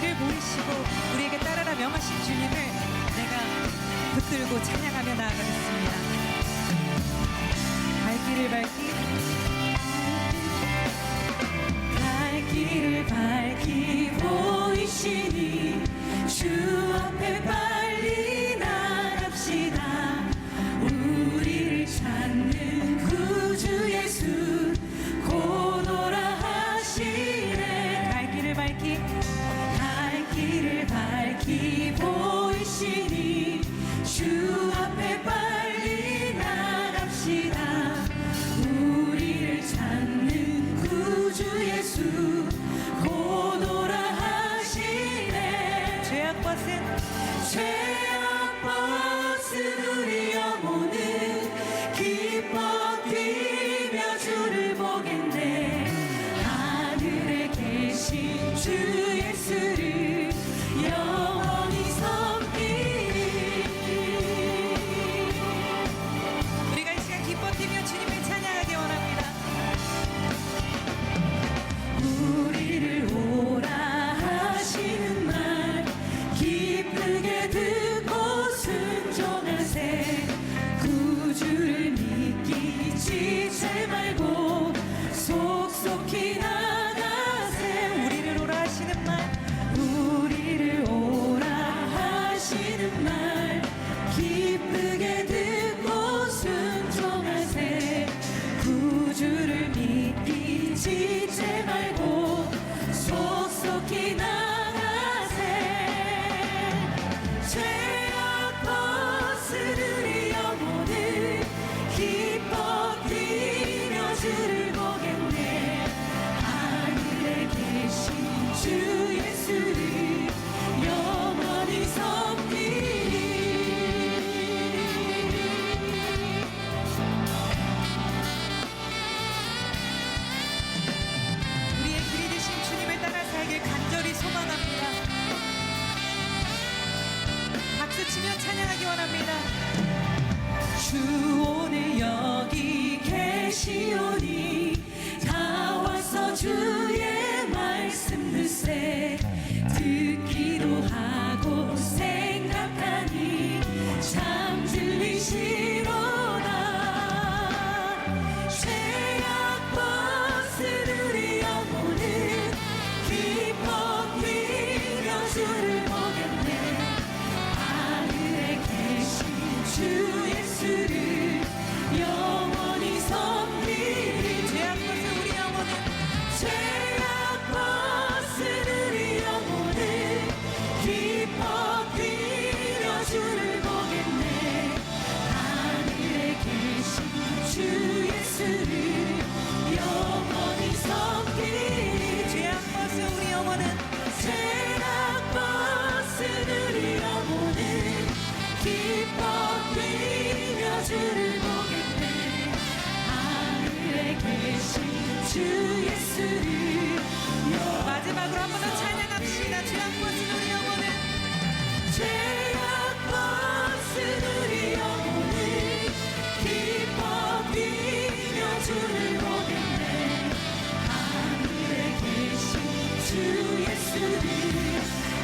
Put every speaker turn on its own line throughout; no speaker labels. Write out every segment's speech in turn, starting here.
길을 보이시고 우리에게 따르라 명하신 주님을 내가 붙들고 찬양하며 나아가겠습니다. 갈 길을 밝히 보이시니 주 앞에 빨리 나갑시다. 우리를 찾는 구주 예수 곧 오라 하시네. 갈 길을 밝히 보이시니 주 앞에 빨리 나갑시다. 우리를 찾는 구주 예수 곧 오라 하시네. 죄악벗은 우리 영혼은 기뻐 뛰며 주를 보겠네. 하늘에 계신 주 예수를 영원히 섬기리. 우리가 이 시간 기뻐 뛰며 주님을 찬양하기 원합니다. 우리를 오라 하시는 말 기쁘게 듣고 순종하세. 구주를 믿기 지체 말고 속속히 나가세. 우리를 오라 하시는 말 기쁘게 듣고 순종하세. 구주를 믿기 지체 말고 속속히 나가세. 죄악 벗은 우리 영혼을 기뻐 뛰며 주를 보겠네. 하늘에 계신 주 예수를 영원히 섬기리. 우리의 길이 되신 주님을 따라 살길 간절히 소망합니다. 박수치며 찬양하기 원합니다. 주 오늘 여기 계시오니 다 와서 주의 말씀 듣세. 듣기도 하고 생각하니 참 진리시로다. 죄악 벗은 우리 영혼은 기뻐 뛰며 주를 보겠네. 하늘에 계신 주 예수를 영원히 섬기리. 죄악 벗은 우리 영혼은 기뻐 뛰며 주를 보겠네. 하늘에 계신 주 예수를 영원히 섬기리. 죄악 벗은 우리 영혼은 기뻐 뛰며 주를 보겠네. 하늘에 계신 주 예수를. 마지막으로 한 번 더 찬양합시다. 죄악 벗은 우리 영혼은 기뻐 뛰며 주를 보겠네. 하늘에 계신 주 예수를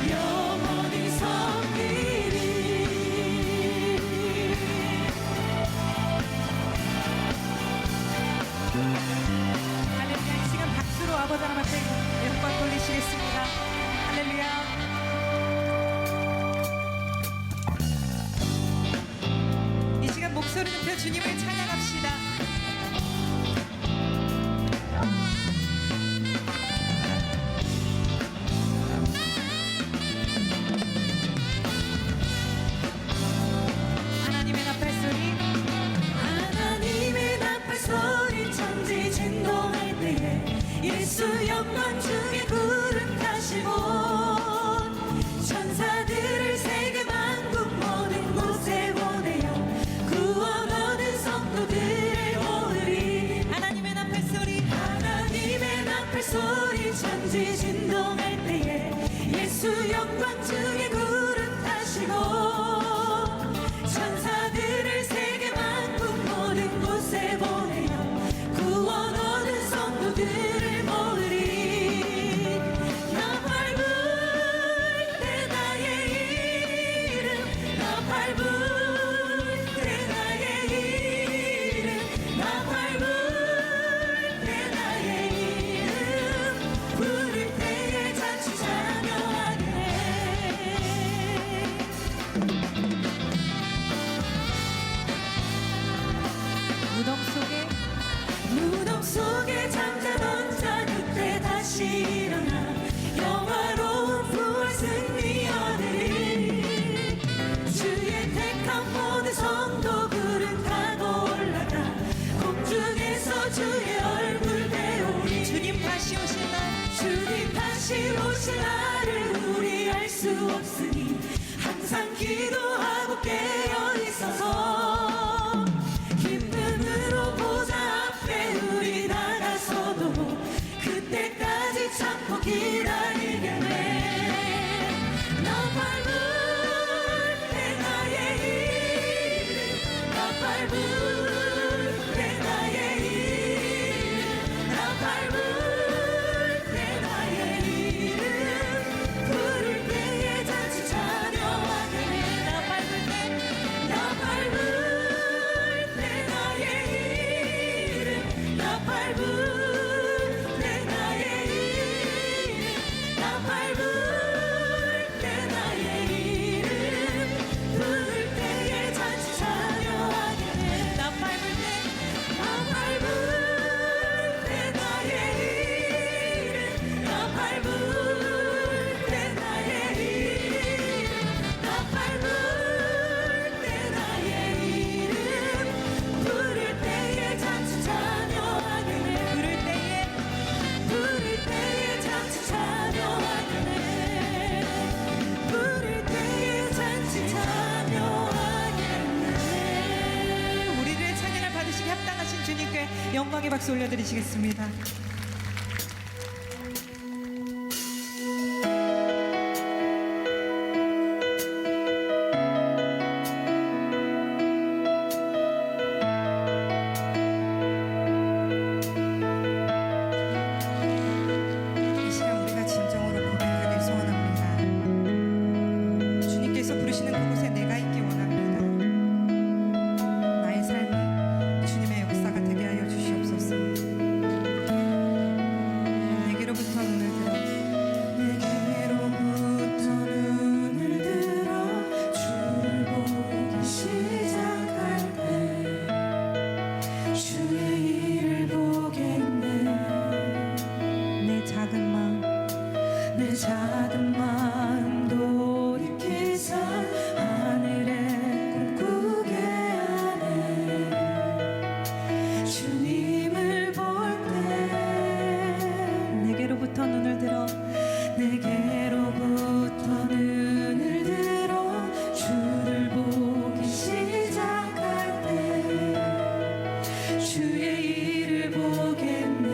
영원히 섬기리. 할렐루야. 이 시간 박수로 아버지 하나님 앞에 영광 돌리시겠습니다. 할렐루야. 이 시간 목소리 높여 주님을 찬양합시다. 하나님의 나팔 소리 천지 진동할 때에 예수 영광 중에 구름 타시고 천사들을 세계 만국 모든 곳에 보내요. 구원 얻은 성도들을 모으리. 하나님의 나팔 소리 천지 진동할 때에 예수 영광 중에 구름 타시고 천사들을 세계 만국 모든 곳에 보내요. 구원 얻은 성도들을 모으리. 나팔
없으니 항상 기도하고 깨어 있어서 기쁨으로 보좌 앞에 우리 나가서도 그때까지 참고 기다리겠네. 너 밟을 때 나의 이름, 너 밟을 때 나의 이름, 너 밟을 때 나의 이름 부를 때에 잔치 찬양하게. 너 밟을 때 나의 이름, 너 밟을 때 나의 이름, 너 밟을 때 나의 이름 부를 때에 잔치 찬양하게. 너 밟을 때 나의 이름, 너 밟을 때 나의 이름, 너 밟을 때 나의 이름 부를 때에 잔치 찬양하게. 부를 때에 잔치 찬양하게. 부를 때에 잔치 찬양하게.
우리를 찬양을 받으시기 합당하신 주님께 영광의 박수 올려드리시겠습니다. 이 시간 우리가 진정으로 고백하길 소원합니다. 주님께서 부르시는 그곳에 내가 있기 원합니다. 나의 삶이 주님의 역사가 되게 하여 주시옵소서. 내게로부터 눈을 들어
내게로부터 눈을 들어 주를 보기 시작할 때 주의 일을 보겠네.
내 작은 마음
내 작은 마음 돌이키사 하늘에 꿈꾸게 하네. 주님을 볼 때
내게로부터 눈을 들어
내게로부터 눈을 들어 주를 보기 시작할 때 주의 일을 보겠네.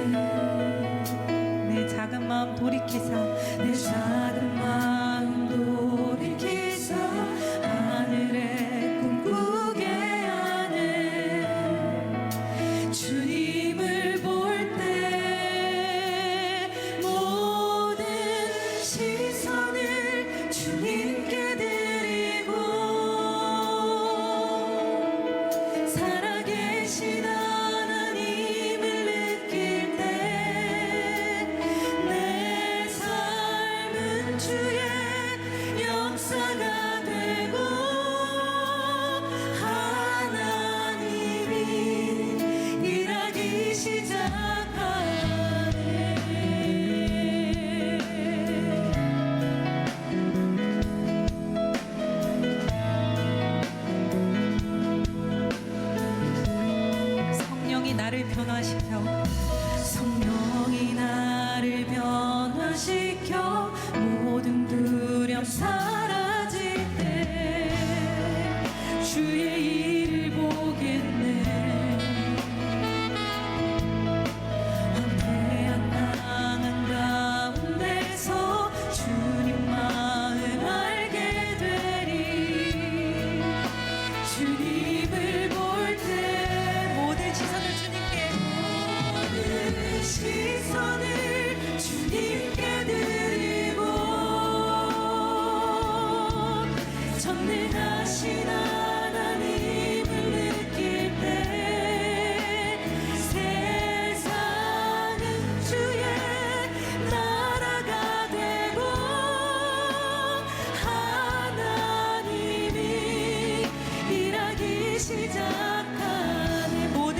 내 작은 마음 돌이키사
내 작은 마음 돌이키사 하늘에 꿈꾸게 하네. 주님을 볼 때 모든 시선을 주님께 드리고 살아계신 하나님을 느낄 때 내 삶은 주의 역사가 되고 하나님이 일하기 시작하네.
성령이 나를 변화시켜
성령이 나를 변화시켜 모든 두려움 사라질 때 주의 일을 보겠네. 황폐한 땅 가운데서 주님 마음 알게 되리. 주님을 볼 때
모든 시선을 주님께
모든 시선을 주님께 드리고 전능하신 하나님을 느낄 때 세상은 주의 나라가 되고 하나님이 일하기 시작하네.
모든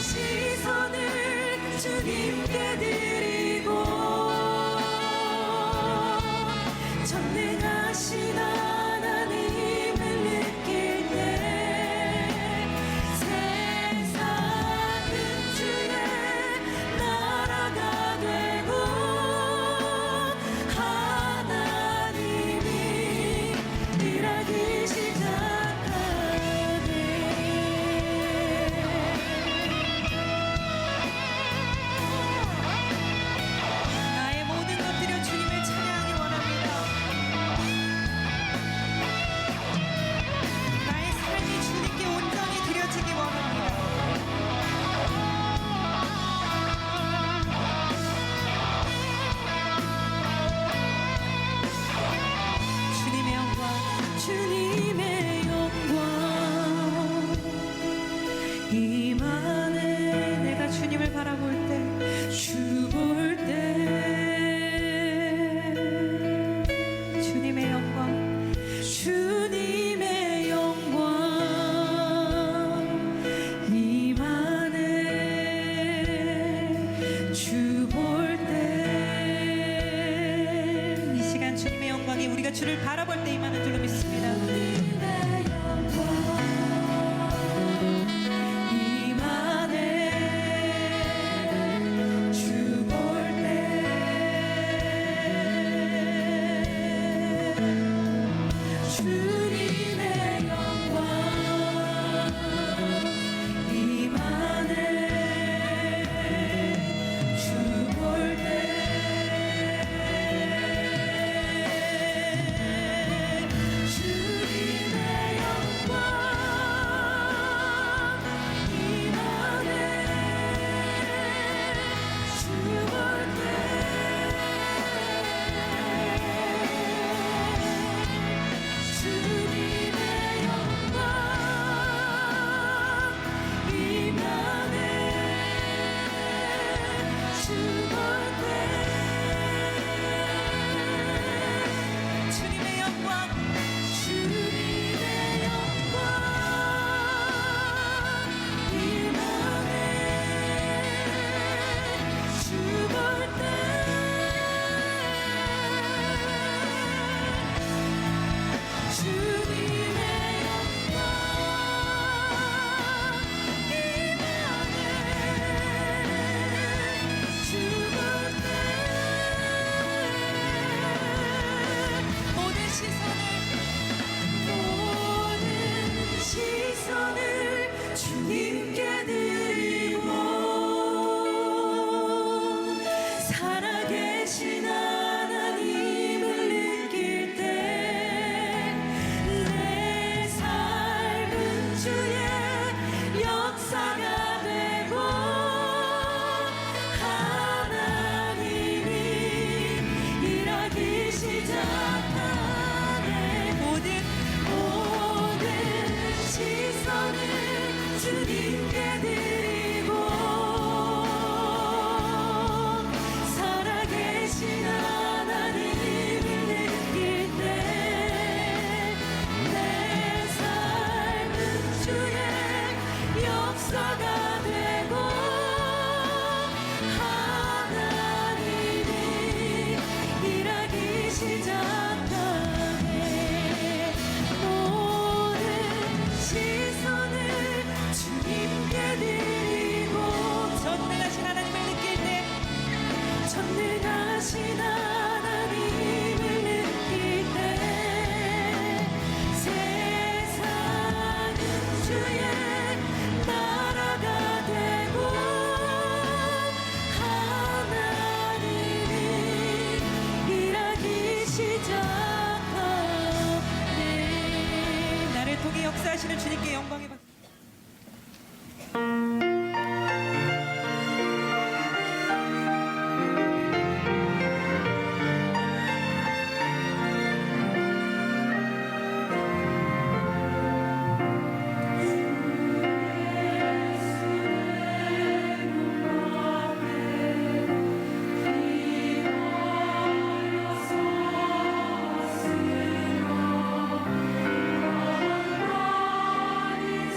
시선을
주님께 드리고 전능하신
주를 바라볼 때 임하는 줄로 믿습니다.
주님의 영광 임하네 주 볼 때 주님의 영광 임하네 주 볼 때 주님의 영광 임하네 주 볼 때 주님의 영광 임하네 주 볼 때
주님의 영광
주님의 영광 임하네 주 볼 때 주님의 영광 임하네 주 볼 때
모든
시선을 주님께 드리고 살아계신 하나님을 느낄 때 내 삶은 주의 역사가 되고 하나님이 일하기 시작하네 모든 시선을 주님께 드리고 살아계신 하나님을 느낄 때 내 삶은 주의 역사가 되고 하나님이 일하기 시작하네 모든 시선을 주님께 드리고
전능하신 하나님을 느낄 때
전능하신 하나님을 느낄 때 세상은 주의 나라가 되고 하나님이 일하기 시작하네
나를 통해 역사하시는 주님께 영광이 받
이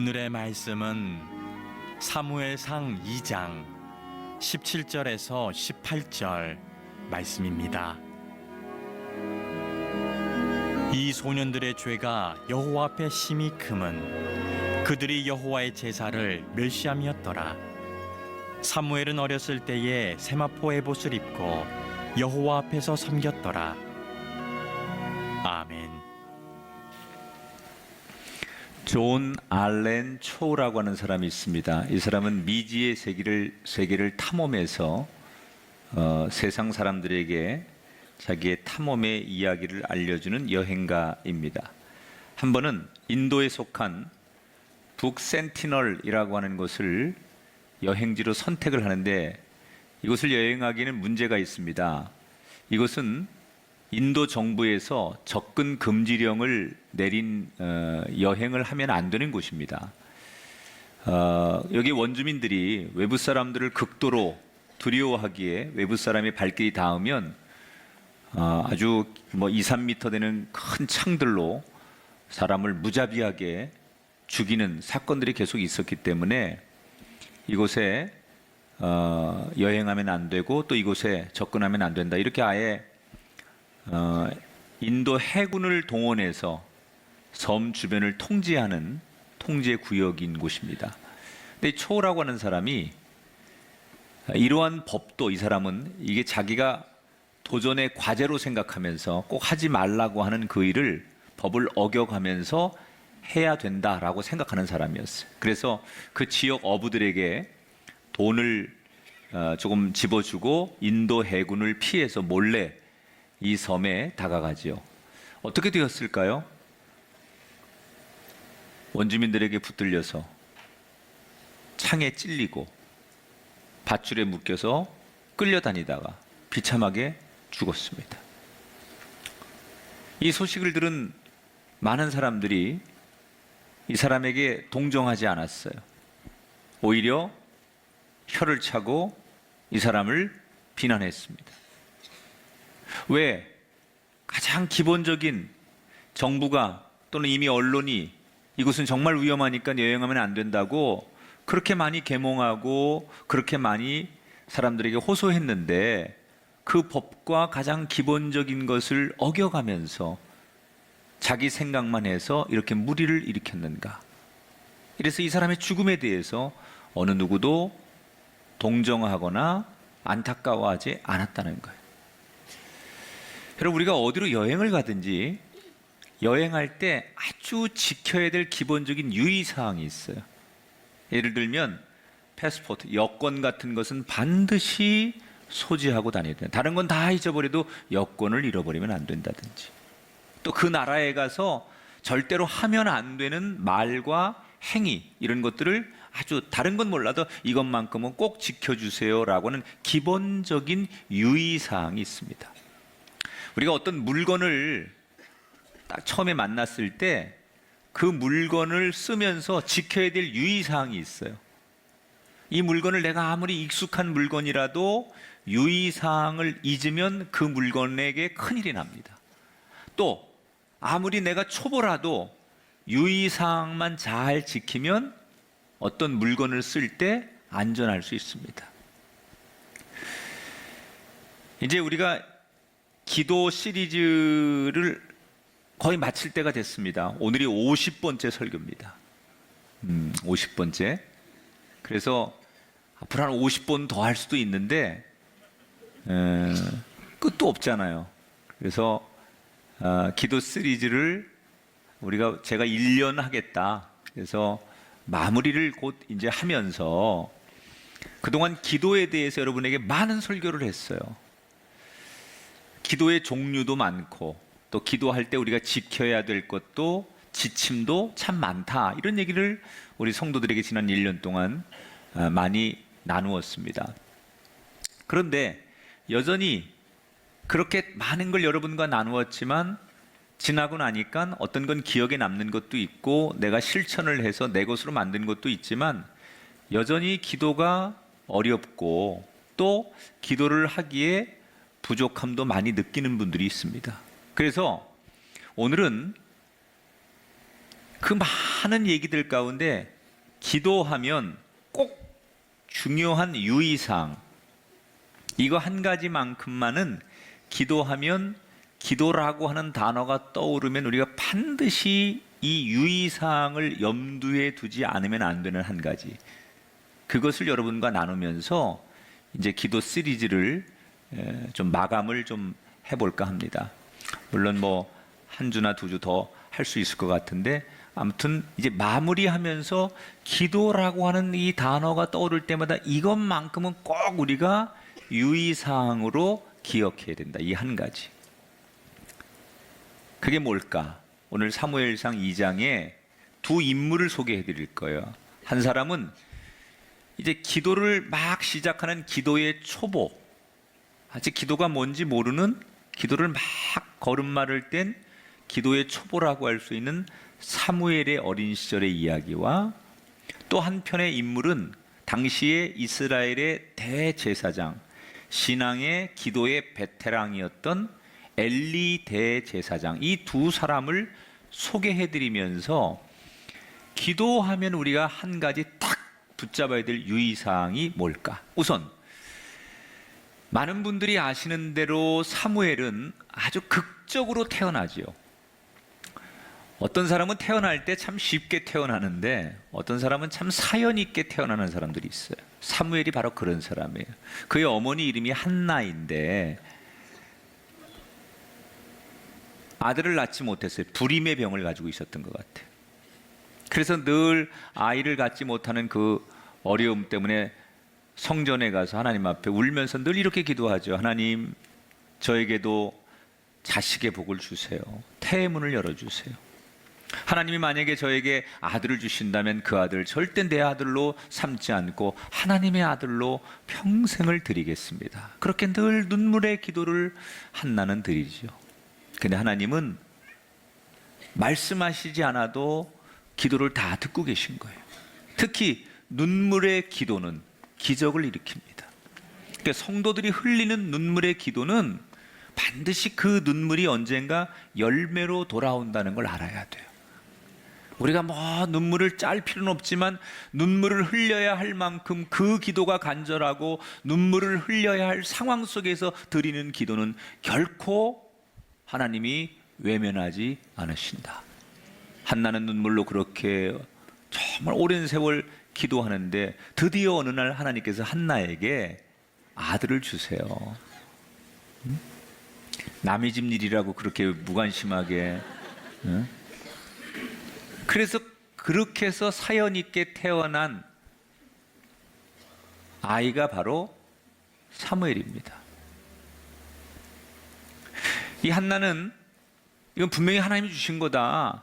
오늘의 말씀은 사무엘상 2장 17절에서 18절 말씀입니다. 이 소년들의 죄가 여호와 앞에 심히 크면 그들이 여호와의 제사를 멸시함이었더라. 사무엘은 어렸을 때에 세마포 에봇을 입고 여호와 앞에서 섬겼더라. 아멘.
존 알렌 초우라고 하는 사람이 있습니다. 이 사람은 미지의 세계를 탐험해서 세상 사람들에게 자기의 탐험의 이야기를 알려주는 여행가입니다. 한 번은 인도에 속한 북센티널이라고 하는 곳을 여행지로 선택을 하는데 이곳을 여행하기에는 문제가 있습니다. 이곳은 인도 정부에서 접근 금지령을 내린 여행을 하면 안 되는 곳입니다. 여기 원주민들이 외부 사람들을 극도로 두려워하기에 외부 사람의 발길이 닿으면 아주 2, 3m 되는 큰 창들로 사람을 무자비하게 죽이는 사건들이 계속 있었기 때문에 이곳에 여행하면 안 되고 또 이곳에 접근하면 안 된다. 이렇게 아예 인도 해군을 동원해서 섬 주변을 통제하는 통제 구역인 곳입니다. 근데 이 초라고 하는 사람이 이러한 법도 이 사람은 이게 자기가 도전의 과제로 생각하면서 꼭 하지 말라고 하는 그 일을 법을 어겨가면서 해야 된다라고 생각하는 사람이었어요. 그래서 그 지역 어부들에게 돈을 조금 집어주고 인도 해군을 피해서 몰래 이 섬에 다가가지요. 어떻게 되었을까요? 원주민들에게 붙들려서 창에 찔리고 밧줄에 묶여서 끌려다니다가 비참하게 죽었습니다. 이 소식을 들은 많은 사람들이 이 사람에게 동정하지 않았어요. 오히려 혀를 차고 이 사람을 비난했습니다. 왜? 가장 기본적인 정부가 또는 이미 언론이 이곳은 정말 위험하니까 여행하면 안 된다고 그렇게 많이 계몽하고 그렇게 많이 사람들에게 호소했는데 그 법과 가장 기본적인 것을 어겨가면서 자기 생각만 해서 이렇게 무리를 일으켰는가? 이래서 이 사람의 죽음에 대해서 어느 누구도 동정하거나 안타까워하지 않았다는 거예요. 여러분, 우리가 어디로 여행을 가든지 여행할 때 아주 지켜야 될 기본적인 유의사항이 있어요. 예를 들면 패스포트, 여권 같은 것은 반드시 소지하고 다녀야 된다. 다른 건 다 잊어버려도 여권을 잃어버리면 안 된다든지, 또 그 나라에 가서 절대로 하면 안 되는 말과 행위, 이런 것들을 아주 다른 건 몰라도 이것만큼은 꼭 지켜주세요라고 하는 기본적인 유의사항이 있습니다. 우리가 어떤 물건을 딱 처음에 만났을 때 그 물건을 쓰면서 지켜야 될 유의사항이 있어요. 이 물건을 내가 아무리 익숙한 물건이라도 유의사항을 잊으면 그 물건에게 큰일이 납니다. 또 아무리 내가 초보라도 유의사항만 잘 지키면 어떤 물건을 쓸 때 안전할 수 있습니다. 이제 우리가 기도 시리즈를 거의 마칠 때가 됐습니다. 오늘이 50번째 설교입니다. 50번째. 그래서 앞으로 한 50번 더 할 수도 있는데 끝도 없잖아요. 그래서 기도 시리즈를 제가 1년 하겠다. 그래서 마무리를 곧 이제 하면서 그동안 기도에 대해서 여러분에게 많은 설교를 했어요. 기도의 종류도 많고 또 기도할 때 우리가 지켜야 될 것도 지침도 참 많다. 이런 얘기를 우리 성도들에게 지난 1년 동안 많이 나누었습니다. 그런데 여전히 그렇게 많은 걸 여러분과 나누었지만 지나고 나니까 어떤 건 기억에 남는 것도 있고 내가 실천을 해서 내 것으로 만든 것도 있지만 여전히 기도가 어렵고 또 기도를 하기에 부족함도 많이 느끼는 분들이 있습니다. 그래서 오늘은 그 많은 얘기들 가운데 기도하면 꼭 중요한 유의사항, 이거 한 가지만큼만은 기도하면 기도라고 하는 단어가 떠오르면 우리가 반드시 이 유의사항을 염두에 두지 않으면 안 되는 한 가지, 그것을 여러분과 나누면서 이제 기도 시리즈를 좀 마감을 좀 해볼까 합니다. 물론 뭐 한 주나 두 주 더 할 수 있을 것 같은데, 아무튼 이제 마무리하면서 기도라고 하는 이 단어가 떠오를 때마다 이것만큼은 꼭 우리가 유의사항으로 기억해야 된다. 이 한 가지. 그게 뭘까? 오늘 사무엘상 2장에 두 인물을 소개해 드릴 거예요. 한 사람은 이제 기도를 막 시작하는 기도의 초보, 아직 기도가 뭔지 모르는, 기도를 막 걸음마를 뗀 기도의 초보라고 할 수 있는 사무엘의 어린 시절의 이야기와, 또 한편의 인물은 당시의 이스라엘의 대제사장, 신앙의 기도의 베테랑이었던 엘리 대제사장, 이 두 사람을 소개해드리면서 기도하면 우리가 한 가지 딱 붙잡아야 될 유의사항이 뭘까? 우선 많은 분들이 아시는 대로 사무엘은 아주 극적으로 태어나지요. 어떤 사람은 태어날 때 참 쉽게 태어나는데 어떤 사람은 참 사연 있게 태어나는 사람들이 있어요. 사무엘이 바로 그런 사람이에요. 그의 어머니 이름이 한나인데 아들을 낳지 못했어요. 불임의 병을 가지고 있었던 것 같아요. 그래서 늘 아이를 갖지 못하는 그 어려움 때문에 성전에 가서 하나님 앞에 울면서 늘 이렇게 기도하죠. 하나님, 저에게도 자식의 복을 주세요. 태의 문을 열어주세요. 하나님이 만약에 저에게 아들을 주신다면 그 아들 절대 내 아들로 삼지 않고 하나님의 아들로 평생을 드리겠습니다. 그렇게 늘 눈물의 기도를 한나는 드리죠. 근데 하나님은 말씀하시지 않아도 기도를 다 듣고 계신 거예요. 특히 눈물의 기도는 기적을 일으킵니다. 그러니까 성도들이 흘리는 눈물의 기도는 반드시 그 눈물이 언젠가 열매로 돌아온다는 걸 알아야 돼요. 우리가 뭐 눈물을 짤 필요는 없지만 눈물을 흘려야 할 만큼 그 기도가 간절하고 눈물을 흘려야 할 상황 속에서 드리는 기도는 결코 하나님이 외면하지 않으신다. 한나는 눈물로 그렇게 정말 오랜 세월 기도하는데 드디어 어느 날 하나님께서 한나에게 아들을 주세요. 남의 집 일이라고 그렇게 무관심하게. 그래서 그렇게 해서 사연 있게 태어난 아이가 바로 사무엘입니다. 이 한나는 이건 분명히 하나님이 주신 거다.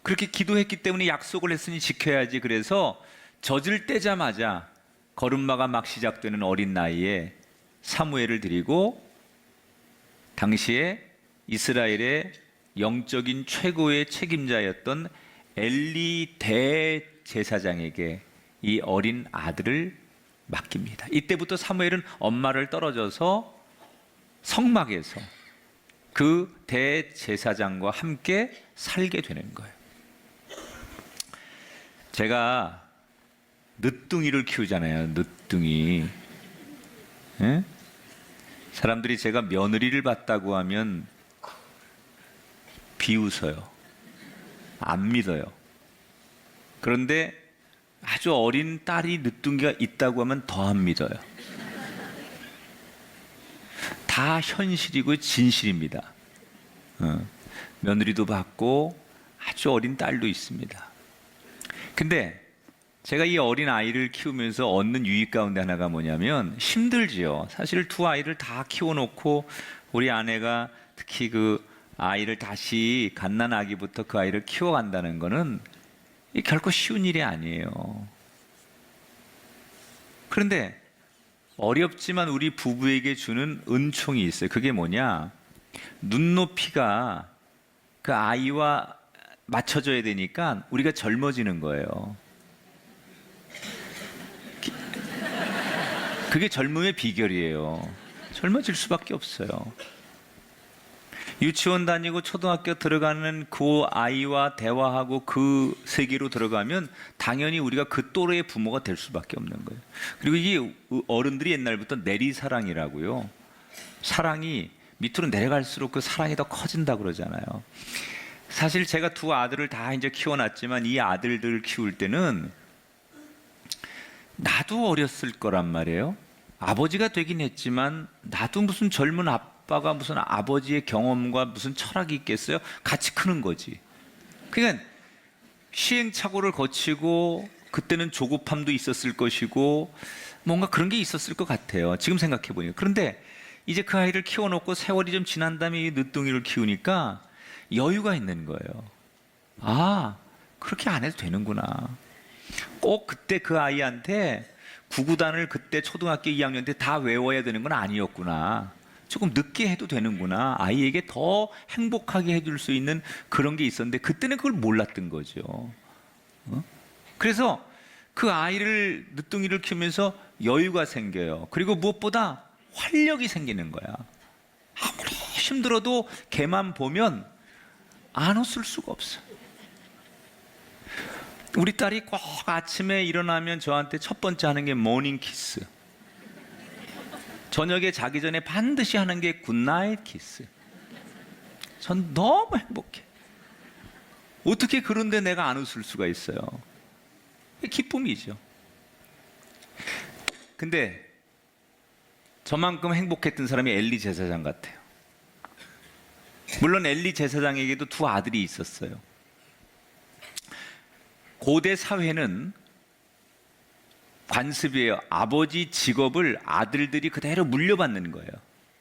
그렇게 기도했기 때문에 약속을 했으니 지켜야지. 그래서 젖을 떼자마자 걸음마가 막 시작되는 어린 나이에 사무엘을 드리고 당시에 이스라엘의 영적인 최고의 책임자였던 엘리 대제사장에게 이 어린 아들을 맡깁니다. 이때부터 사무엘은 엄마를 떨어져서 성막에서 그 대제사장과 함께 살게 되는 거예요. 제가 늦둥이를 키우잖아요. 늦둥이. 예? 사람들이 제가 며느리를 봤다고 하면 비웃어요. 안 믿어요. 그런데 아주 어린 딸이 늦둥이가 있다고 하면 더 안 믿어요. 다 현실이고 진실입니다. 며느리도 봤고 아주 어린 딸도 있습니다. 근데 제가 이 어린 아이를 키우면서 얻는 유익 가운데 하나가 뭐냐면 힘들지요. 사실 두 아이를 다 키워놓고 우리 아내가 특히 그 아이를 다시 갓난아기부터 그 아이를 키워간다는 거는 결코 쉬운 일이 아니에요. 그런데 어렵지만 우리 부부에게 주는 은총이 있어요. 그게 뭐냐? 눈높이가 그 아이와 맞춰져야 되니까 우리가 젊어지는 거예요. 그게 젊음의 비결이에요. 젊어질 수밖에 없어요. 유치원 다니고 초등학교 들어가는 그 아이와 대화하고 그 세계로 들어가면 당연히 우리가 그 또래의 부모가 될 수밖에 없는 거예요. 그리고 이게 어른들이 옛날부터 내리사랑이라고요. 사랑이 밑으로 내려갈수록 그 사랑이 더 커진다 그러잖아요. 사실 제가 두 아들을 다 이제 키워놨지만 이 아들들을 키울 때는 나도 어렸을 거란 말이에요. 아버지가 되긴 했지만 나도 무슨 젊은 아빠가 무슨 아버지의 경험과 무슨 철학이 있겠어요? 같이 크는 거지. 그러니까 시행착오를 거치고 그때는 조급함도 있었을 것이고 뭔가 그런 게 있었을 것 같아요. 지금 생각해 보니까. 그런데 이제 그 아이를 키워놓고 세월이 좀 지난 다음에 이 늦둥이를 키우니까 여유가 있는 거예요. 아, 그렇게 안 해도 되는구나. 꼭 그때 그 아이한테 구구단을 그때 초등학교 2학년 때 다 외워야 되는 건 아니었구나. 조금 늦게 해도 되는구나. 아이에게 더 행복하게 해줄 수 있는 그런 게 있었는데 그때는 그걸 몰랐던 거죠. 그래서 그 아이를 늦둥이를 키우면서 여유가 생겨요. 그리고 무엇보다 활력이 생기는 거야. 아무리 힘들어도 걔만 보면 안 웃을 수가 없어. 우리 딸이 꼭 아침에 일어나면 저한테 첫 번째 하는 게 모닝 키스. 저녁에 자기 전에 반드시 하는 게 굿나잇 키스. 전 너무 행복해. 어떻게 그런데 내가 안 웃을 수가 있어요? 기쁨이죠. 근데 저만큼 행복했던 사람이 엘리 제사장 같아요. 물론 엘리 제사장에게도 두 아들이 있었어요. 고대 사회는 관습이에요. 아버지 직업을 아들들이 그대로 물려받는 거예요.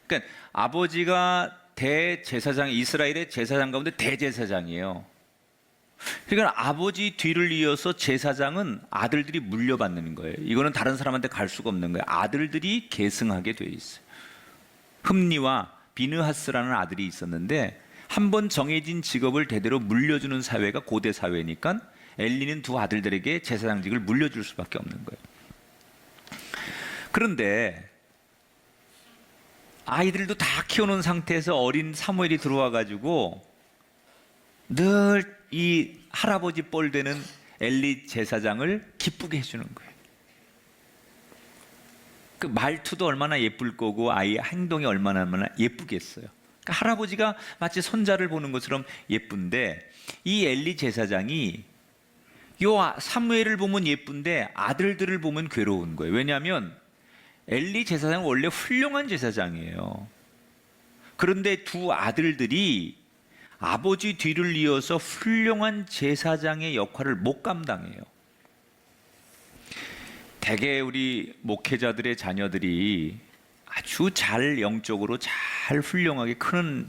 그러니까 아버지가 대제사장, 이스라엘의 제사장 가운데 대제사장이에요. 그러니까 아버지 뒤를 이어서 제사장은 아들들이 물려받는 거예요. 이거는 다른 사람한테 갈 수가 없는 거예요. 아들들이 계승하게 돼 있어요. 흠니와 비느하스라는 아들이 있었는데 한 번 정해진 직업을 대대로 물려주는 사회가 고대 사회니까 엘리는 두 아들들에게 제사장직을 물려줄 수밖에 없는 거예요. 그런데 아이들도 다 키워놓은 상태에서 어린 사무엘이 들어와 가지고 늘 이 할아버지 뻘 되는 엘리 제사장을 기쁘게 해주는 거예요. 그 말투도 얼마나 예쁠 거고 아이의 행동이 얼마나 예쁘겠어요. 그러니까 할아버지가 마치 손자를 보는 것처럼 예쁜데 이 엘리 제사장이 요 사무엘을 보면 예쁜데 아들들을 보면 괴로운 거예요. 왜냐하면 엘리 제사장은 원래 훌륭한 제사장이에요. 그런데 두 아들들이 아버지 뒤를 이어서 훌륭한 제사장의 역할을 못 감당해요. 대개 우리 목회자들의 자녀들이 아주 잘 영적으로 잘 훌륭하게 크는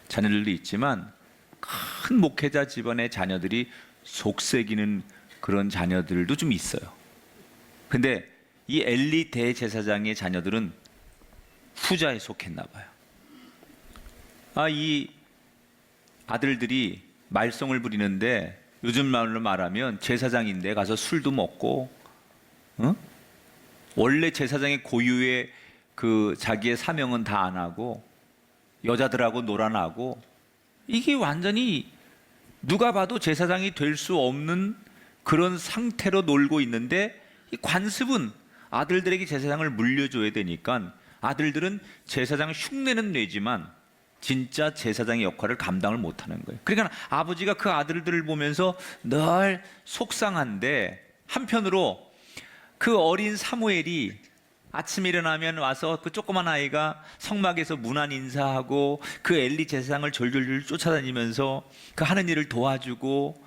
자녀들도 있지만 큰 목회자 집안의 자녀들이 속썩이는 그런 자녀들도 좀 있어요. 근데 이 엘리 대제사장의 자녀들은 후자에 속했나 봐요. 이 아들들이 말썽을 부리는데 요즘 말로 말하면 제사장인데 가서 술도 먹고, 원래 제사장의 고유의 그 자기의 사명은 다 안 하고 여자들하고 놀아나고, 이게 완전히 누가 봐도 제사장이 될 수 없는 그런 상태로 놀고 있는데, 이 관습은 아들들에게 제사장을 물려줘야 되니까 아들들은 제사장 흉내는 내지만 진짜 제사장의 역할을 감당을 못하는 거예요. 그러니까 아버지가 그 아들들을 보면서 늘 속상한데, 한편으로 그 어린 사무엘이 아침에 일어나면 와서 그 조그만 아이가 성막에서 문안 인사하고 그 엘리 제사장을 졸졸졸 쫓아다니면서 그 하는 일을 도와주고,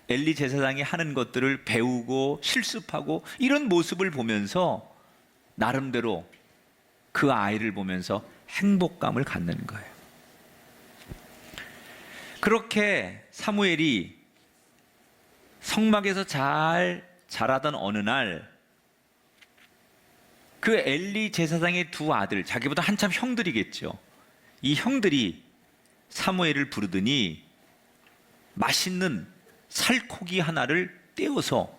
엘리 제사장이 하는 것들을 배우고 실습하고, 이런 모습을 보면서 나름대로 그 아이를 보면서 행복감을 갖는 거예요. 그렇게 사무엘이 성막에서 잘 자라던 어느 날, 그 엘리 제사장의 두 아들, 자기보다 한참 형들이겠죠. 이 형들이 사무엘을 부르더니 맛있는 살코기 하나를 떼어서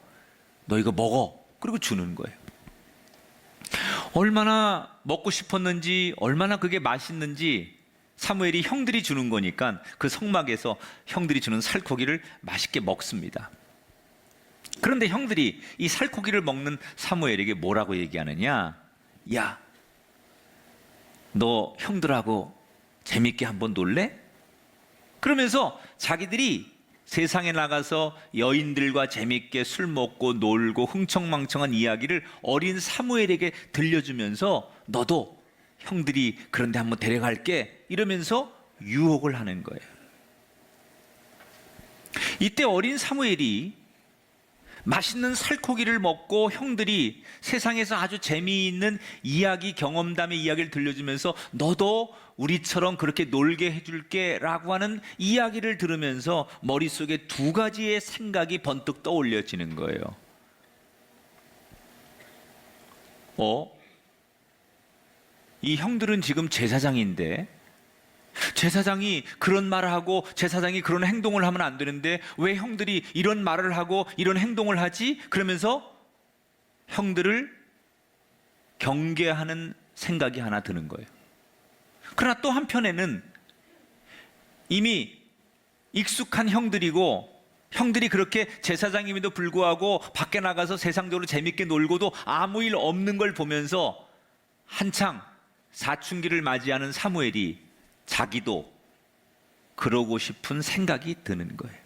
너 이거 먹어, 그리고 주는 거예요. 얼마나 먹고 싶었는지, 얼마나 그게 맛있는지 사무엘이 형들이 주는 거니까 그 성막에서 형들이 주는 살코기를 맛있게 먹습니다. 그런데 형들이 이 살코기를 먹는 사무엘에게 뭐라고 얘기하느냐? 야, 너 형들하고 재밌게 한번 놀래? 그러면서 자기들이 세상에 나가서 여인들과 재밌게 술 먹고 놀고 흥청망청한 이야기를 어린 사무엘에게 들려주면서 너도 형들이 그런데 한번 데려갈게 이러면서 유혹을 하는 거예요. 이때 어린 사무엘이 맛있는 살코기를 먹고 형들이 세상에서 아주 재미있는 이야기, 경험담의 이야기를 들려주면서 너도 우리처럼 그렇게 놀게 해줄게 라고 하는 이야기를 들으면서 머릿속에 두 가지의 생각이 번뜩 떠올려지는 거예요. 이 형들은 지금 제사장인데 제사장이 그런 말을 하고 제사장이 그런 행동을 하면 안 되는데 왜 형들이 이런 말을 하고 이런 행동을 하지? 그러면서 형들을 경계하는 생각이 하나 드는 거예요. 그러나 또 한편에는 이미 익숙한 형들이고 형들이 그렇게 제사장임에도 불구하고 밖에 나가서 세상적으로 재밌게 놀고도 아무 일 없는 걸 보면서 한창 사춘기를 맞이하는 사무엘이 자기도 그러고 싶은 생각이 드는 거예요.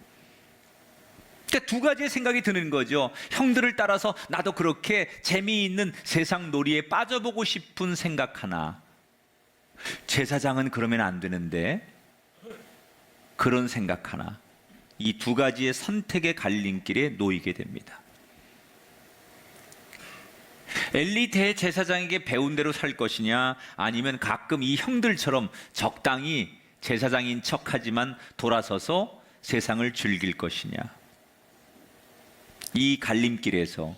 그러니까 두 가지의 생각이 드는 거죠. 형들을 따라서 나도 그렇게 재미있는 세상 놀이에 빠져보고 싶은 생각 하나, 제사장은 그러면 안 되는데 그런 생각 하나, 이 두 가지의 선택의 갈림길에 놓이게 됩니다. 엘리 대제사장에게 배운 대로 살 것이냐, 아니면 가끔 이 형들처럼 적당히 제사장인 척하지만 돌아서서 세상을 즐길 것이냐. 이 갈림길에서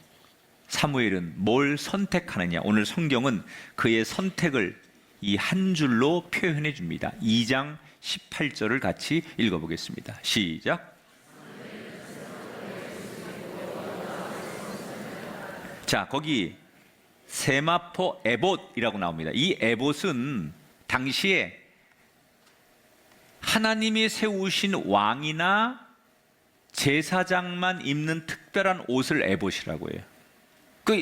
사무엘은 뭘 선택하느냐. 오늘 성경은 그의 선택을 이 한 줄로 표현해 줍니다. 2장 18절을 같이 읽어보겠습니다. 시작. 자, 거기 세마포 에봇이라고 나옵니다. 이 에봇은 당시에 하나님이 세우신 왕이나 제사장만 입는 특별한 옷을 에봇이라고 해요.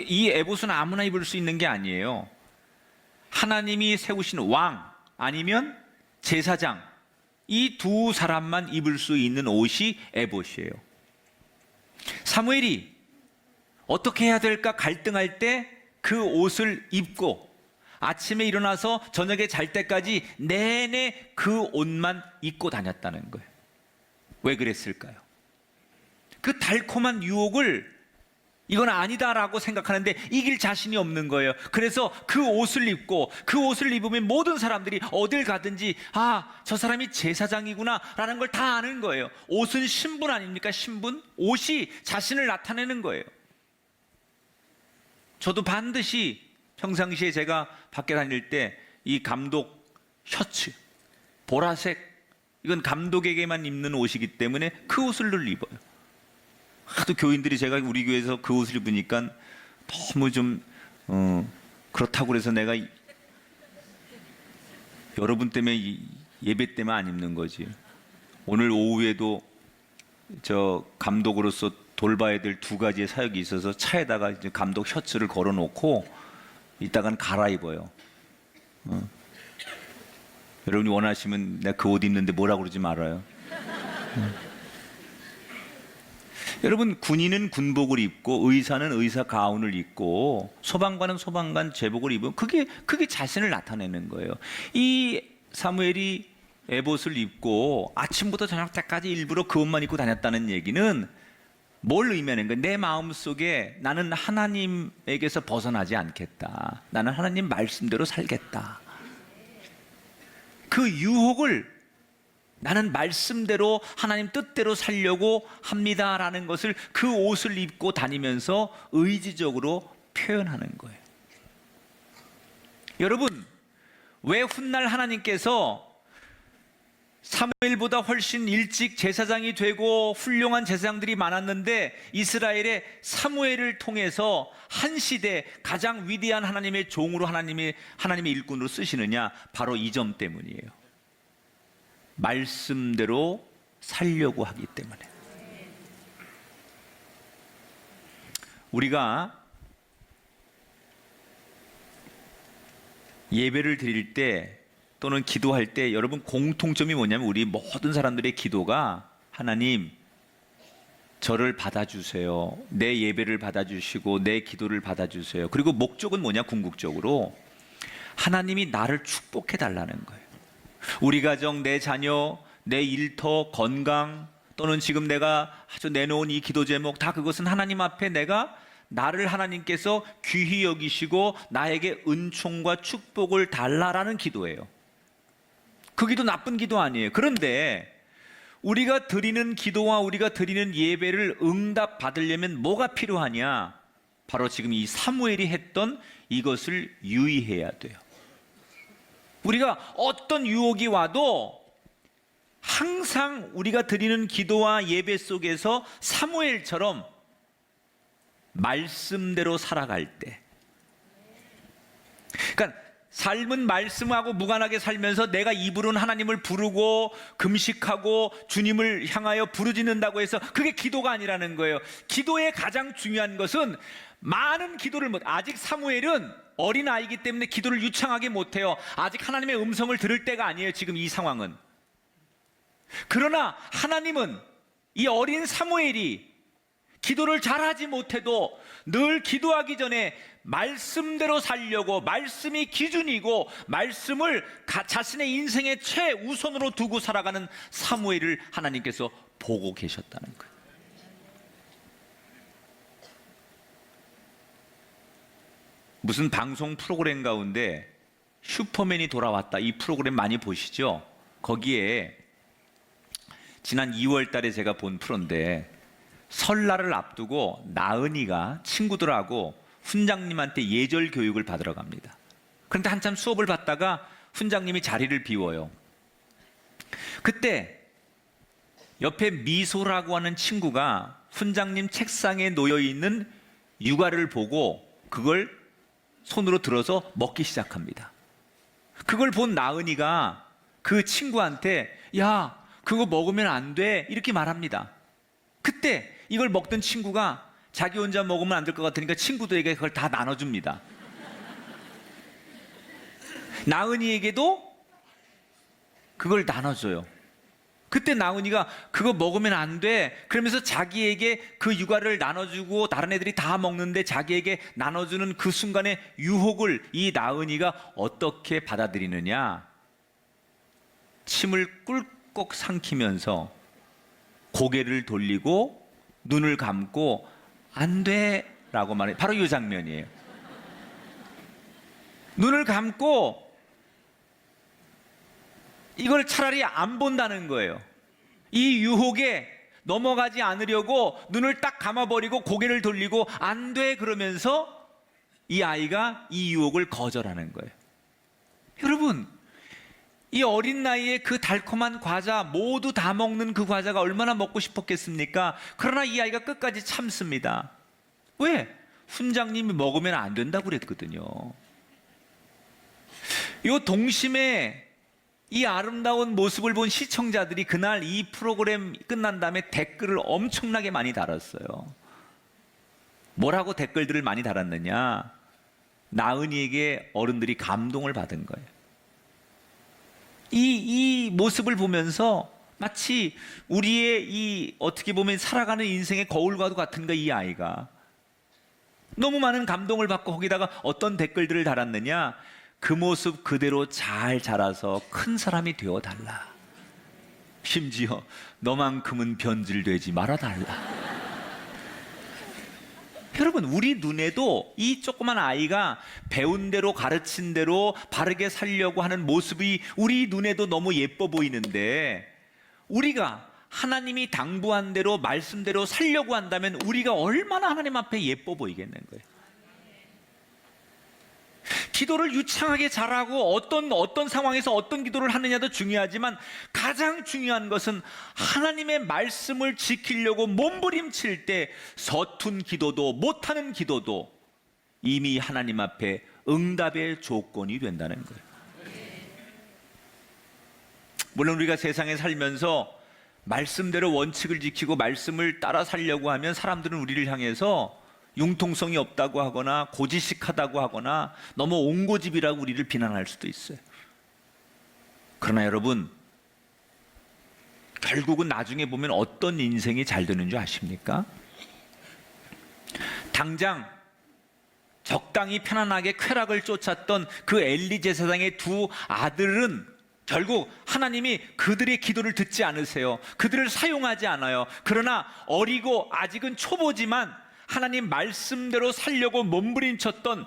이 에봇은 아무나 입을 수 있는 게 아니에요. 하나님이 세우신 왕 아니면 제사장, 이 두 사람만 입을 수 있는 옷이 에봇이에요. 사무엘이 어떻게 해야 될까 갈등할 때 그 옷을 입고 아침에 일어나서 저녁에 잘 때까지 내내 그 옷만 입고 다녔다는 거예요. 왜 그랬을까요? 그 달콤한 유혹을 이건 아니다라고 생각하는데 이길 자신이 없는 거예요. 그래서 그 옷을 입고 그 옷을 입으면 모든 사람들이 어딜 가든지 저 사람이 제사장이구나 라는 걸 다 아는 거예요. 옷은 신분 아닙니까? 신분? 옷이 자신을 나타내는 거예요. 저도 반드시 평상시에 제가 밖에 다닐 때 이 감독 셔츠, 보라색, 이건 감독에게만 입는 옷이기 때문에 그 옷을 늘 입어요. 하도 교인들이 제가 우리 교회에서 그 옷을 입으니까 너무 좀 그렇다고 그래서 내가 여러분 때문에 예배 때문에 안 입는 거지. 오늘 오후에도 저 감독으로서 돌봐야 될 두 가지의 사역이 있어서 차에다가 이제 감독 셔츠를 걸어놓고 이따간 갈아입어요. 여러분이 원하시면 내가 그 옷 입는데 뭐라고 그러지 말아요. 여러분, 군인은 군복을 입고 의사는 의사 가운을 입고 소방관은 소방관 제복을 입으면 그게 자신을 나타내는 거예요. 이 사무엘이 에봇을 입고 아침부터 저녁 때까지 일부러 그 옷만 입고 다녔다는 얘기는 뭘 의미하는 거예요? 내 마음속에 나는 하나님에게서 벗어나지 않겠다. 나는 하나님 말씀대로 살겠다. 그 유혹을 나는 말씀대로 하나님 뜻대로 살려고 합니다라는 것을 그 옷을 입고 다니면서 의지적으로 표현하는 거예요. 여러분, 왜 훗날 하나님께서 사무엘보다 훨씬 일찍 제사장이 되고 훌륭한 제사장들이 많았는데 이스라엘의 사무엘을 통해서 한 시대 가장 위대한 하나님의 종으로 하나님의 일꾼으로 쓰시느냐? 바로 이 점 때문이에요. 말씀대로 살려고 하기 때문에. 우리가 예배를 드릴 때 또는 기도할 때 여러분 공통점이 뭐냐면 우리 모든 사람들의 기도가 하나님 저를 받아주세요. 내 예배를 받아주시고 내 기도를 받아주세요. 그리고 목적은 뭐냐? 궁극적으로 하나님이 나를 축복해 달라는 거예요. 우리 가정, 내 자녀, 내 일터, 건강 또는 지금 내가 아주 내놓은 이 기도 제목 다 그것은 하나님 앞에 내가 나를 하나님께서 귀히 여기시고 나에게 은총과 축복을 달라라는 기도예요. 그 기도 나쁜 기도 아니에요. 그런데 우리가 드리는 기도와 우리가 드리는 예배를 응답 받으려면 뭐가 필요하냐? 바로 지금 이 사무엘이 했던 이것을 유의해야 돼요. 우리가 어떤 유혹이 와도 항상 우리가 드리는 기도와 예배 속에서 사무엘처럼 말씀대로 살아갈 때, 그러니까 삶은 말씀하고 무관하게 살면서 내가 입으로는 하나님을 부르고 금식하고 주님을 향하여 부르짖는다고 해서 그게 기도가 아니라는 거예요. 기도의 가장 중요한 것은 많은 기도를 아직 사무엘은 어린아이이기 때문에 기도를 유창하게 못해요. 아직 하나님의 음성을 들을 때가 아니에요. 지금 이 상황은. 그러나 하나님은 이 어린 사무엘이 기도를 잘하지 못해도 늘 기도하기 전에 말씀대로 살려고, 말씀이 기준이고 말씀을 자신의 인생의 최우선으로 두고 살아가는 사무엘을 하나님께서 보고 계셨다는 거예요. 무슨 방송 프로그램 가운데 슈퍼맨이 돌아왔다, 이 프로그램 많이 보시죠? 거기에 지난 2월 달에 제가 본 프로인데 설날을 앞두고 나은이가 친구들하고 훈장님한테 예절 교육을 받으러 갑니다. 그런데 한참 수업을 받다가 훈장님이 자리를 비워요. 그때 옆에 미소라고 하는 친구가 훈장님 책상에 놓여있는 유과를 보고 그걸 손으로 들어서 먹기 시작합니다. 그걸 본 나은이가 그 친구한테 야, 그거 먹으면 안 돼, 이렇게 말합니다. 그때 이걸 먹던 친구가 자기 혼자 먹으면 안 될 것 같으니까 친구들에게 그걸 다 나눠줍니다. 나은이에게도 그걸 나눠줘요. 그때 나은이가 그거 먹으면 안 돼, 그러면서 자기에게 그 유과를 나눠주고 다른 애들이 다 먹는데 자기에게 나눠주는 그 순간의 유혹을 이 나은이가 어떻게 받아들이느냐? 침을 꿀꺽 삼키면서 고개를 돌리고 눈을 감고 안 돼 라고 말해요. 바로 이 장면이에요. 눈을 감고 이걸 차라리 안 본다는 거예요. 이 유혹에 넘어가지 않으려고 눈을 딱 감아버리고 고개를 돌리고 안 돼 그러면서 이 아이가 이 유혹을 거절하는 거예요. 여러분, 이 어린 나이에 그 달콤한 과자 모두 다 먹는 그 과자가 얼마나 먹고 싶었겠습니까? 그러나 이 아이가 끝까지 참습니다. 왜? 훈장님이 먹으면 안 된다고 그랬거든요. 이 동심에 이 아름다운 모습을 본 시청자들이 그날 이 프로그램 끝난 다음에 댓글을 엄청나게 많이 달았어요. 뭐라고 댓글들을 많이 달았느냐? 나은이에게 어른들이 감동을 받은 거예요. 이 모습을 보면서 마치 우리의 이 어떻게 보면 살아가는 인생의 거울과도 같은 거, 이 아이가 너무 많은 감동을 받고 거기다가 어떤 댓글들을 달았느냐? 그 모습 그대로 잘 자라서 큰 사람이 되어달라. 심지어 너만큼은 변질되지 말아달라. 여러분, 우리 눈에도 이 조그만 아이가 배운 대로 가르친 대로 바르게 살려고 하는 모습이 우리 눈에도 너무 예뻐 보이는데, 우리가 하나님이 당부한 대로 말씀대로 살려고 한다면 우리가 얼마나 하나님 앞에 예뻐 보이겠는 거예요. 기도를 유창하게 잘하고 어떤 상황에서 어떤 기도를 하느냐도 중요하지만 가장 중요한 것은 하나님의 말씀을 지키려고 몸부림칠 때 서툰 기도도 못하는 기도도 이미 하나님 앞에 응답의 조건이 된다는 거예요. 물론 우리가 세상에 살면서 말씀대로 원칙을 지키고 말씀을 따라 살려고 하면 사람들은 우리를 향해서 융통성이 없다고 하거나 고지식하다고 하거나 너무 옹고집이라고 우리를 비난할 수도 있어요. 그러나 여러분, 결국은 나중에 보면 어떤 인생이 잘 되는 줄 아십니까? 당장 적당히 편안하게 쾌락을 쫓았던 그 엘리 제사장의 두 아들은 결국 하나님이 그들의 기도를 듣지 않으세요. 그들을 사용하지 않아요. 그러나 어리고 아직은 초보지만 하나님 말씀대로 살려고 몸부림쳤던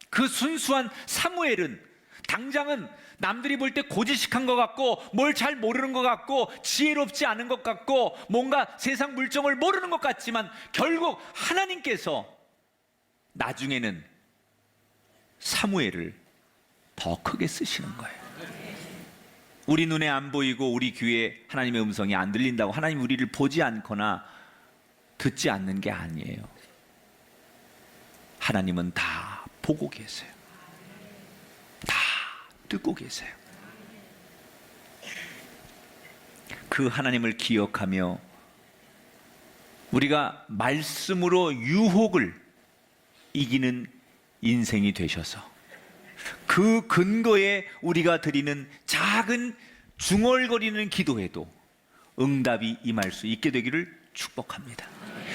그 순수한 사무엘은 당장은 남들이 볼 때 고지식한 것 같고 뭘 잘 모르는 것 같고 지혜롭지 않은 것 같고 뭔가 세상 물정을 모르는 것 같지만 결국 하나님께서 나중에는 사무엘을 더 크게 쓰시는 거예요. 우리 눈에 안 보이고 우리 귀에 하나님의 음성이 안 들린다고 하나님 우리를 보지 않거나 듣지 않는 게 아니에요. 하나님은 다 보고 계세요. 다 듣고 계세요. 그 하나님을 기억하며 우리가 말씀으로 유혹을 이기는 인생이 되셔서 그 근거에 우리가 드리는 작은 중얼거리는 기도에도 응답이 임할 수 있게 되기를 축복합니다.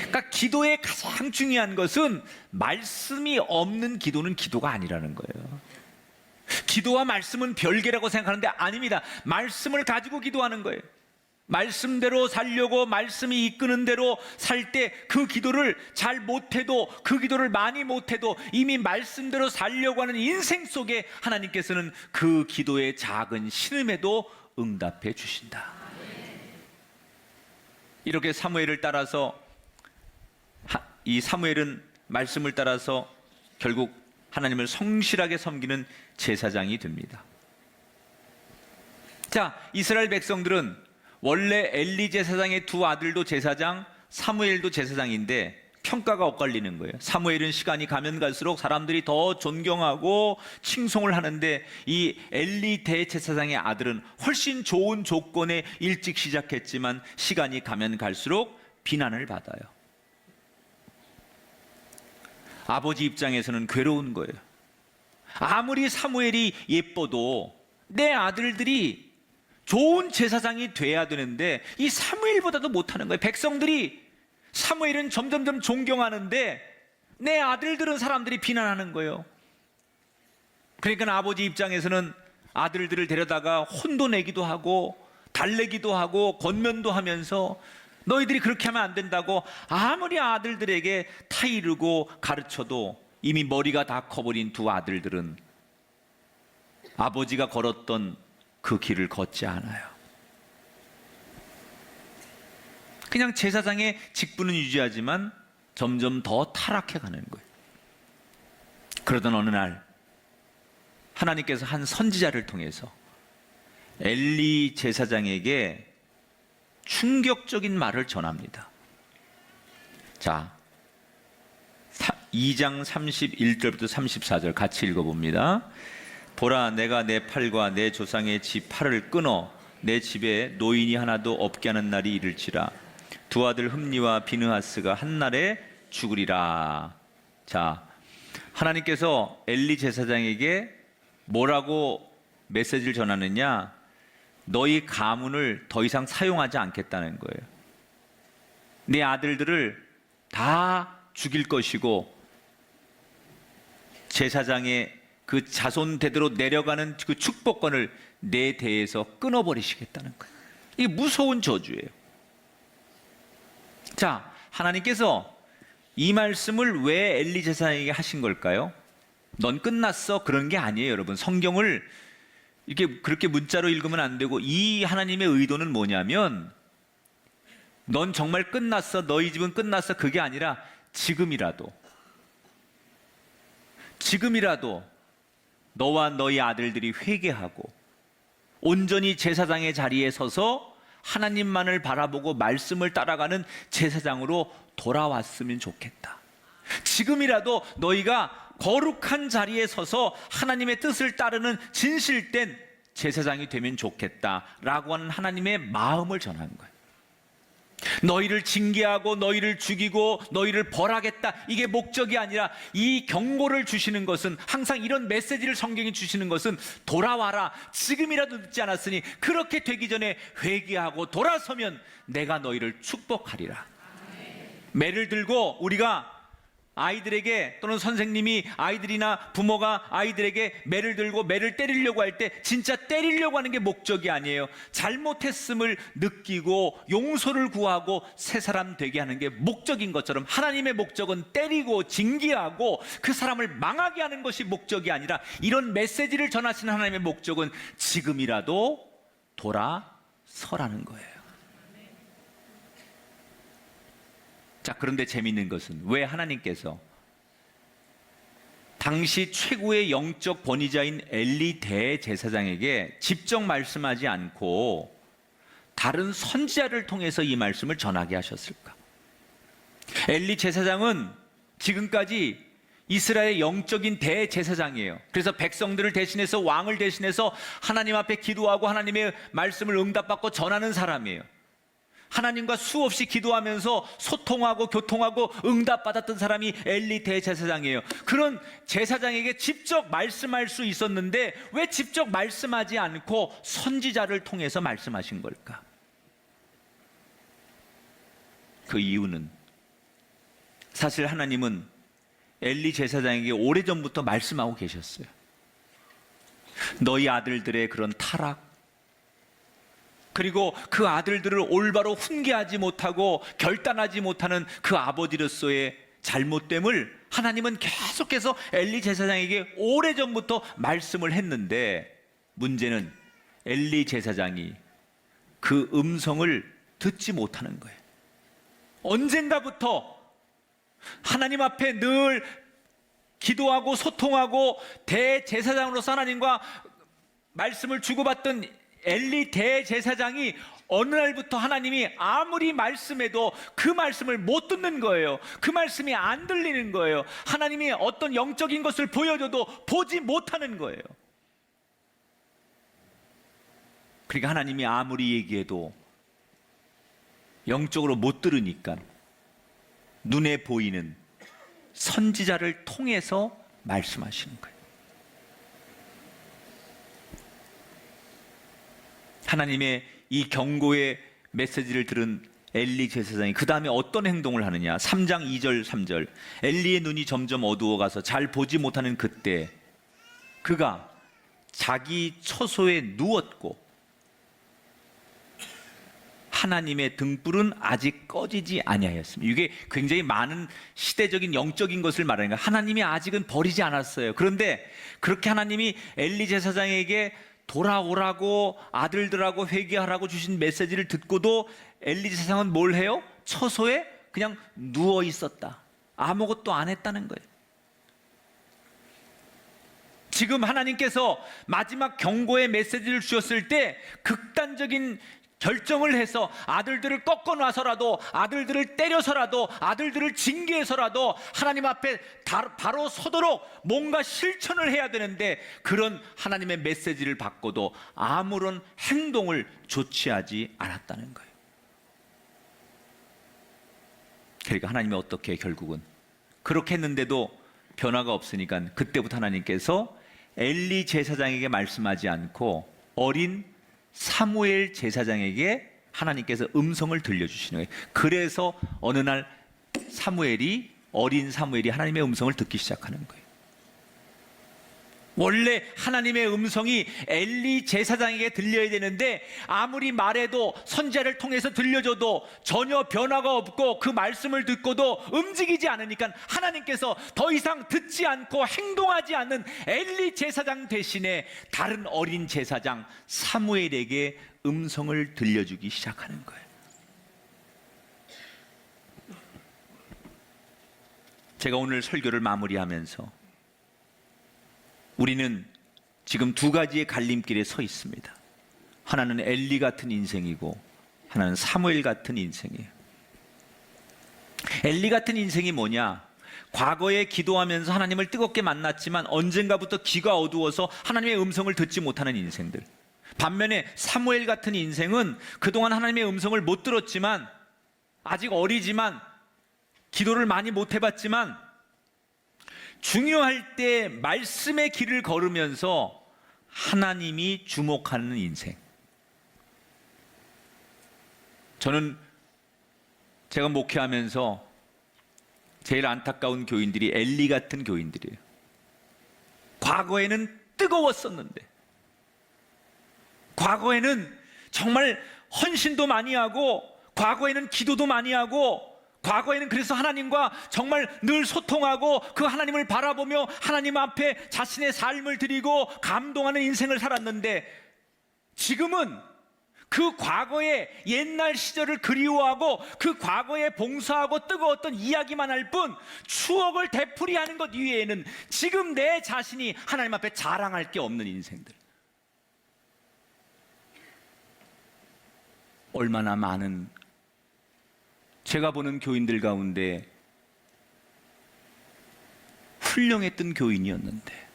그러니까 기도의 가장 중요한 것은 말씀이 없는 기도는 기도가 아니라는 거예요. 기도와 말씀은 별개라고 생각하는데 아닙니다. 말씀을 가지고 기도하는 거예요. 말씀대로 살려고 말씀이 이끄는 대로 살 때 그 기도를 잘 못해도 그 기도를 많이 못해도 이미 말씀대로 살려고 하는 인생 속에 하나님께서는 그 기도의 작은 신음에도 응답해 주신다. 이렇게 사무엘을 따라서 이 사무엘은 말씀을 따라서 결국 하나님을 성실하게 섬기는 제사장이 됩니다. 자, 이스라엘 백성들은 원래 엘리 제사장의 두 아들도 제사장, 사무엘도 제사장인데 평가가 엇갈리는 거예요. 사무엘은 시간이 가면 갈수록 사람들이 더 존경하고 칭송을 하는데 이 엘리 대제사장의 아들은 훨씬 좋은 조건에 일찍 시작했지만 시간이 가면 갈수록 비난을 받아요. 아버지 입장에서는 괴로운 거예요. 아무리 사무엘이 예뻐도 내 아들들이 좋은 제사장이 돼야 되는데 이 사무엘보다도 못하는 거예요. 백성들이 사무엘은 점점점 존경하는데 내 아들들은 사람들이 비난하는 거예요. 그러니까 아버지 입장에서는 아들들을 데려다가 혼도 내기도 하고 달래기도 하고 권면도 하면서 너희들이 그렇게 하면 안 된다고 아무리 아들들에게 타이르고 가르쳐도 이미 머리가 다 커버린 두 아들들은 아버지가 걸었던 그 길을 걷지 않아요. 그냥 제사장의 직분은 유지하지만 점점 더 타락해 가는 거예요. 그러던 어느 날 하나님께서 한 선지자를 통해서 엘리 제사장에게 충격적인 말을 전합니다. 자, 2장 31절부터 34절 같이 읽어봅니다. 보라, 내가 내 팔과 내 조상의 집 팔을 끊어 내 집에 노인이 하나도 없게 하는 날이 이를지라. 두 아들 흠니와 비느하스가 한날에 죽으리라. 자, 하나님께서 엘리 제사장에게 뭐라고 메시지를 전하느냐? 너희 가문을 더 이상 사용하지 않겠다는 거예요. 내 아들들을 다 죽일 것이고 제사장의 그 자손 대대로 내려가는 그 축복권을 내 대에서 끊어버리시겠다는 거예요. 이게 무서운 저주예요. 자, 하나님께서 이 말씀을 왜 엘리 제사장에게 하신 걸까요? 넌 끝났어, 그런 게 아니에요. 여러분, 성경을 이렇게 그렇게 문자로 읽으면 안 되고 이 하나님의 의도는 뭐냐면 넌 정말 끝났어, 너희 집은 끝났어, 그게 아니라 지금이라도 너와 너희 아들들이 회개하고 온전히 제사장의 자리에 서서 하나님만을 바라보고 말씀을 따라가는 제사장으로 돌아왔으면 좋겠다. 지금이라도 너희가 거룩한 자리에 서서 하나님의 뜻을 따르는 진실된 제사장이 되면 좋겠다라고 하는 하나님의 마음을 전한 거예요. 너희를 징계하고 너희를 죽이고 너희를 벌하겠다, 이게 목적이 아니라 이 경고를 주시는 것은, 항상 이런 메시지를 성경이 주시는 것은 돌아와라, 지금이라도 늦지 않았으니 그렇게 되기 전에 회개하고 돌아서면 내가 너희를 축복하리라. 매를 들고 우리가 아이들에게, 또는 선생님이 아이들이나 부모가 아이들에게 매를 들고 매를 때리려고 할 때 진짜 때리려고 하는 게 목적이 아니에요. 잘못했음을 느끼고 용서를 구하고 새 사람 되게 하는 게 목적인 것처럼, 하나님의 목적은 때리고 징계하고 그 사람을 망하게 하는 것이 목적이 아니라, 이런 메시지를 전하시는 하나님의 목적은 지금이라도 돌아서라는 거예요. 자, 그런데 재미있는 것은, 왜 하나님께서 당시 최고의 영적 권위자인 엘리 대제사장에게 직접 말씀하지 않고 다른 선지자를 통해서 이 말씀을 전하게 하셨을까? 엘리 제사장은 지금까지 이스라엘의 영적인 대제사장이에요. 그래서 백성들을 대신해서, 왕을 대신해서 하나님 앞에 기도하고 하나님의 말씀을 응답받고 전하는 사람이에요. 하나님과 수없이 기도하면서 소통하고 교통하고 응답받았던 사람이 엘리 대제사장이에요. 그런 제사장에게 직접 말씀할 수 있었는데 왜 직접 말씀하지 않고 선지자를 통해서 말씀하신 걸까? 그 이유는, 사실 하나님은 엘리 제사장에게 오래전부터 말씀하고 계셨어요. 너희 아들들의 그런 타락, 그리고 그 아들들을 올바로 훈계하지 못하고 결단하지 못하는 그 아버지로서의 잘못됨을 하나님은 계속해서 엘리 제사장에게 오래전부터 말씀을 했는데, 문제는 엘리 제사장이 그 음성을 듣지 못하는 거예요. 언젠가부터 하나님 앞에 늘 기도하고 소통하고 대제사장으로서 하나님과 말씀을 주고받던 엘리 대제사장이 어느 날부터 하나님이 아무리 말씀해도 그 말씀을 못 듣는 거예요. 그 말씀이 안 들리는 거예요. 하나님이 어떤 영적인 것을 보여줘도 보지 못하는 거예요. 그러니까 하나님이 아무리 얘기해도 영적으로 못 들으니까 눈에 보이는 선지자를 통해서 말씀하시는 거예요. 하나님의 이 경고의 메시지를 들은 엘리 제사장이 그 다음에 어떤 행동을 하느냐. 3장 2절 3절, 엘리의 눈이 점점 어두워가서 잘 보지 못하는 그때 그가 자기 처소에 누웠고 하나님의 등불은 아직 꺼지지 아니하였습니다. 이게 굉장히 많은 시대적인 영적인 것을 말하는 거예요. 하나님이 아직은 버리지 않았어요. 그런데 그렇게 하나님이 엘리 제사장에게 돌아오라고, 아들들하고 회개하라고 주신 메시지를 듣고도 엘리 제사장은 뭘 해요? 처소에 그냥 누워 있었다. 아무것도 안 했다는 거예요. 지금 하나님께서 마지막 경고의 메시지를 주셨을 때 극단적인 결정을 해서 아들들을 꺾어놔서라도, 아들들을 때려서라도, 아들들을 징계해서라도 하나님 앞에 바로 서도록 뭔가 실천을 해야 되는데, 그런 하나님의 메시지를 받고도 아무런 행동을 조치하지 않았다는 거예요. 그러니까 하나님이 어떻게, 결국은 그렇게 했는데도 변화가 없으니까 그때부터 하나님께서 엘리 제사장에게 말씀하지 않고 어린 사무엘 제사장에게 하나님께서 음성을 들려주시는 거예요. 그래서 어느 날 어린 사무엘이 하나님의 음성을 듣기 시작하는 거예요. 원래 하나님의 음성이 엘리 제사장에게 들려야 되는데 아무리 말해도, 선지자를 통해서 들려줘도 전혀 변화가 없고 그 말씀을 듣고도 움직이지 않으니까 하나님께서 더 이상 듣지 않고 행동하지 않는 엘리 제사장 대신에 다른 어린 제사장 사무엘에게 음성을 들려주기 시작하는 거예요. 제가 오늘 설교를 마무리하면서 우리는 지금 두 가지의 갈림길에 서 있습니다. 하나는 엘리 같은 인생이고 하나는 사무엘 같은 인생이에요. 엘리 같은 인생이 뭐냐? 과거에 기도하면서 하나님을 뜨겁게 만났지만 언젠가부터 귀가 어두워서 하나님의 음성을 듣지 못하는 인생들. 반면에 사무엘 같은 인생은 그동안 하나님의 음성을 못 들었지만, 아직 어리지만, 기도를 많이 못 해봤지만, 중요할 때 말씀의 길을 걸으면서 하나님이 주목하는 인생. 저는 제가 목회하면서 제일 안타까운 교인들이 엘리 같은 교인들이에요. 과거에는 뜨거웠었는데, 과거에는 정말 헌신도 많이 하고, 과거에는 기도도 많이 하고, 과거에는 그래서 하나님과 정말 늘 소통하고 그 하나님을 바라보며 하나님 앞에 자신의 삶을 드리고 감동하는 인생을 살았는데, 지금은 그 과거의 옛날 시절을 그리워하고 그 과거에 봉사하고 뜨거웠던 이야기만 할 뿐 추억을 되풀이하는 것 이외에는 지금 내 자신이 하나님 앞에 자랑할 게 없는 인생들. 얼마나 많은, 제가 보는 교인들 가운데 훌륭했던 교인이었는데,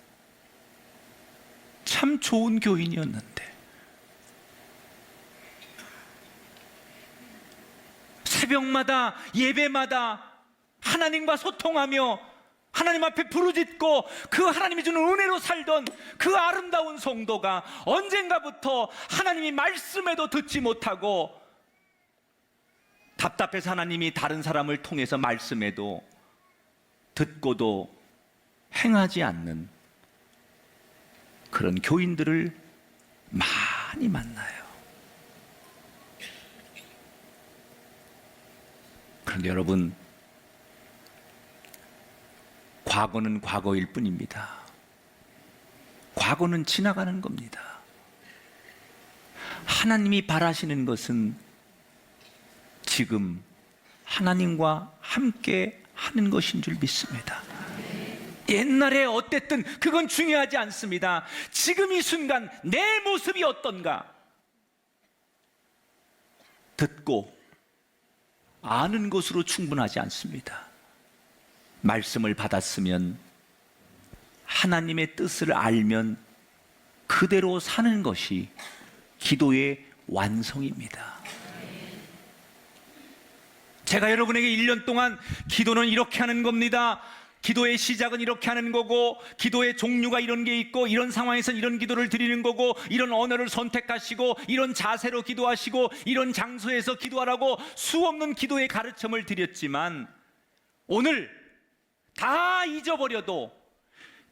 참 좋은 교인이었는데, 새벽마다 예배마다 하나님과 소통하며 하나님 앞에 부르짖고 그 하나님이 주는 은혜로 살던 그 아름다운 성도가 언젠가부터 하나님이 말씀에도 듣지 못하고, 답답해서 하나님이 다른 사람을 통해서 말씀에도 듣고도 행하지 않는 그런 교인들을 많이 만나요. 그런데 여러분, 과거는 과거일 뿐입니다. 과거는 지나가는 겁니다. 하나님이 바라시는 것은 지금 하나님과 함께 하는 것인 줄 믿습니다. 옛날에 어땠든 그건 중요하지 않습니다. 지금 이 순간 내 모습이 어떤가 듣고 아는 것으로 충분하지 않습니다. 말씀을 받았으면, 하나님의 뜻을 알면 그대로 사는 것이 기도의 완성입니다. 제가 여러분에게 1년 동안 기도는 이렇게 하는 겁니다, 기도의 시작은 이렇게 하는 거고, 기도의 종류가 이런 게 있고, 이런 상황에서는 이런 기도를 드리는 거고, 이런 언어를 선택하시고, 이런 자세로 기도하시고, 이런 장소에서 기도하라고 수없는 기도의 가르침을 드렸지만, 오늘 다 잊어버려도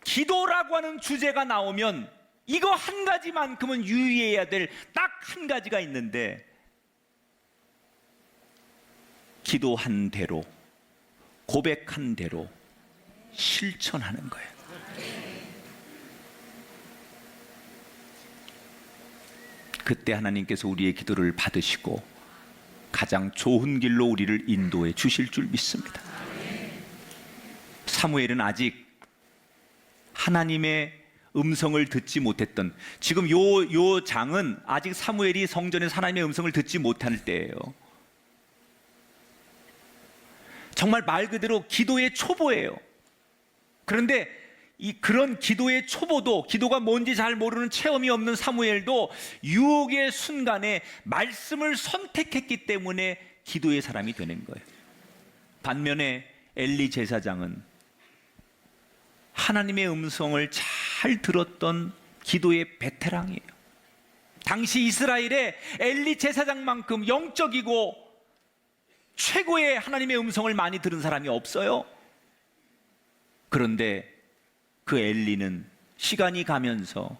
기도라고 하는 주제가 나오면 이거 한 가지만큼은 유의해야 될 딱 한 가지가 있는데, 기도한 대로, 고백한 대로 실천하는 거예요. 그때 하나님께서 우리의 기도를 받으시고 가장 좋은 길로 우리를 인도해 주실 줄 믿습니다. 사무엘은 아직 하나님의 음성을 듣지 못했던, 지금 요 장은 아직 사무엘이 성전에서 하나님의 음성을 듣지 못할 때예요. 정말 말 그대로 기도의 초보예요. 그런데 그런 기도의 초보도, 기도가 뭔지 잘 모르는 체험이 없는 사무엘도 유혹의 순간에 말씀을 선택했기 때문에 기도의 사람이 되는 거예요. 반면에 엘리 제사장은 하나님의 음성을 잘 들었던 기도의 베테랑이에요. 당시 이스라엘에 엘리 제사장만큼 영적이고 최고의 하나님의 음성을 많이 들은 사람이 없어요. 그런데 그 엘리는 시간이 가면서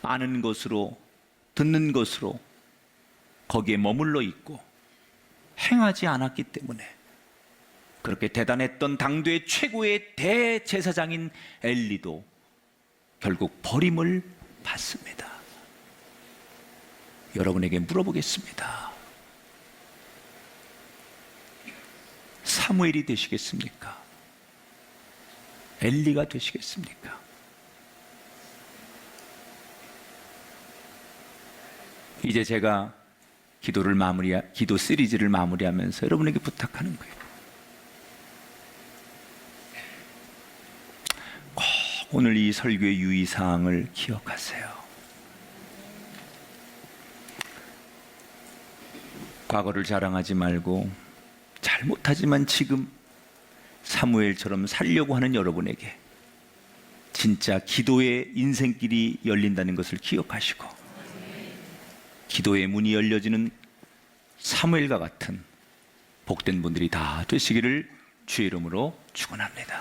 아는 것으로, 듣는 것으로 거기에 머물러 있고 행하지 않았기 때문에 그렇게 대단했던 당대의 최고의 대제사장인 엘리도 결국 버림을 받습니다. 여러분에게 물어보겠습니다. 사무엘이 되시겠습니까? 엘리가 되시겠습니까? 이제 제가 기도 시리즈를 마무리하면서 여러분에게 부탁하는 거예요. 꼭 오늘 이 설교의 유의사항을 기억하세요. 과거를 자랑하지 말고 잘못하지만 지금 사무엘처럼 살려고 하는 여러분에게 진짜 기도의 인생길이 열린다는 것을 기억하시고 기도의 문이 열려지는 사무엘과 같은 복된 분들이 다 되시기를 주의 이름으로 축원합니다.